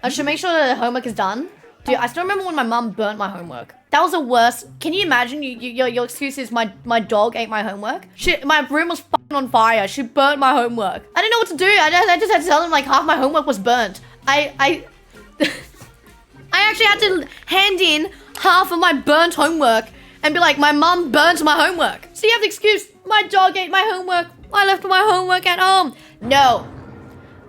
I should make sure the homework is done. Dude, I still remember when my mum burnt my homework. That was the worst. Can you imagine? Your excuse is my dog ate my homework. My room was fucking on fire. She burnt my homework. I didn't know what to do. I just had to tell them like half my homework was burnt. I actually had to hand in half of my burnt homework and be like, my mum burnt my homework. So you have the excuse, my dog ate my homework. I left my homework at home. No.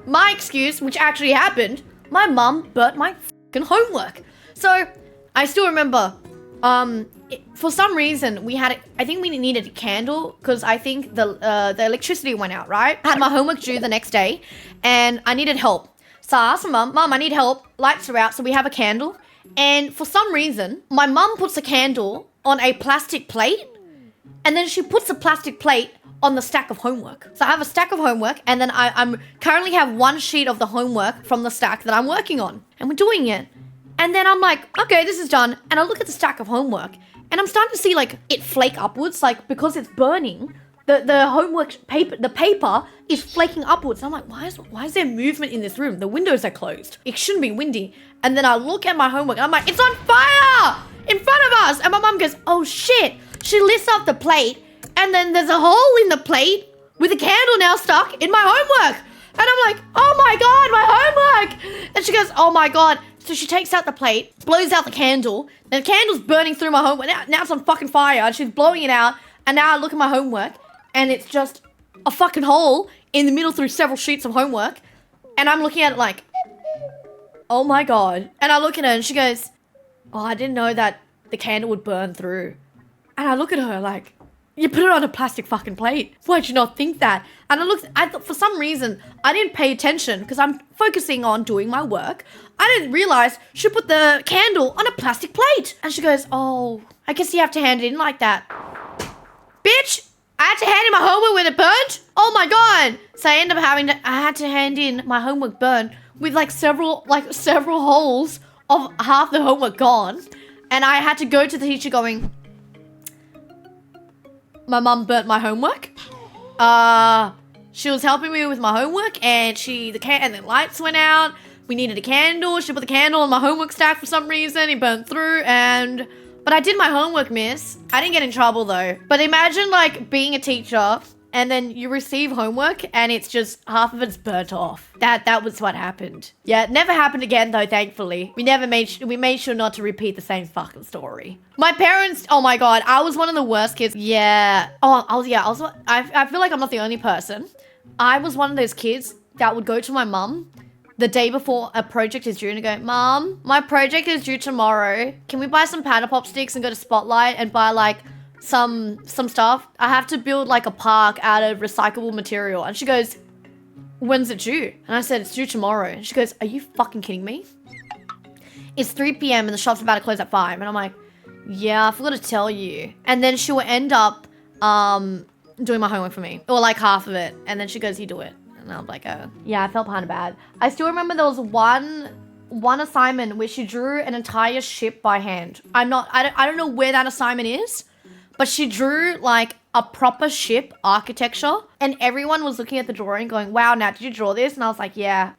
My excuse, which actually happened, my mum burnt my fucking homework. So I still remember, for some reason I think we needed a candle because I think the electricity went out, right? I had my homework due the next day and I needed help. So I asked my mum, I need help. Lights are out, so we have a candle. And for some reason, my mum puts a candle on a plastic plate and then she puts the plastic plate on the stack of homework. So I have a stack of homework and then I'm currently have one sheet of the homework from the stack that I'm working on and we're doing it. And then I'm like, okay, this is done. And I look at the stack of homework and I'm starting to see like it flake upwards, like because it's burning, the homework paper, the paper is flaking upwards. And I'm like, why is there movement in this room? The windows are closed. It shouldn't be windy. And then I look at my homework and I'm like, it's on fire in front of us. And my mom goes, oh shit. She lifts up the plate and then there's a hole in the plate with a candle now stuck in my homework. And I'm like, oh my God, my homework. And she goes, oh my God. So she takes out the plate, blows out the candle. And the candle's burning through my homework. Now it's on fucking fire. And she's blowing it out. And now I look at my homework and it's just a fucking hole in the middle through several sheets of homework. And I'm looking at it like, oh my God. And I look at her and she goes, oh, I didn't know that the candle would burn through. And I look at her like, you put it on a plastic fucking plate. Why'd you not think that? And I thought for some reason, I didn't pay attention because I'm focusing on doing my work. I didn't realize she put the candle on a plastic plate. And she goes, oh, I guess you have to hand it in like that. Bitch, I had to hand in my homework when it burnt? Oh my God. So I ended up I had to hand in my homework burnt with several holes of half the homework gone. And I had to go to the teacher going, my mum burnt my homework. She was helping me with my homework and and the lights went out. We needed a candle. She put the candle on my homework stack for some reason. It burnt through but I did my homework, miss. I didn't get in trouble though. But imagine being a teacher and then you receive homework and it's just half of it's burnt off. That was what happened. Yeah, it never happened again though, thankfully. We made sure not to repeat the same fucking story. My parents, oh my God, I was one of the worst kids. Yeah. I feel like I'm not the only person. I was one of those kids that would go to my mum the day before a project is due and go, Mom, my project is due tomorrow. Can we buy some Panda Pop sticks and go to Spotlight and buy some stuff? I have to build a park out of recyclable material. And she goes, when's it due? And I said, it's due tomorrow. And she goes, are you fucking kidding me? It's 3 p.m. and the shop's about to close at 5. And I'm like, yeah, I forgot to tell you. And then she will end up doing my homework for me. Or half of it. And then she goes, you do it. And I'm like, oh. Yeah, I felt kind of bad. I still remember there was one assignment where she drew an entire ship by hand. I don't know where that assignment is. But she drew a proper ship architecture and everyone was looking at the drawing going, wow, Nat, did you draw this? And I was like, yeah.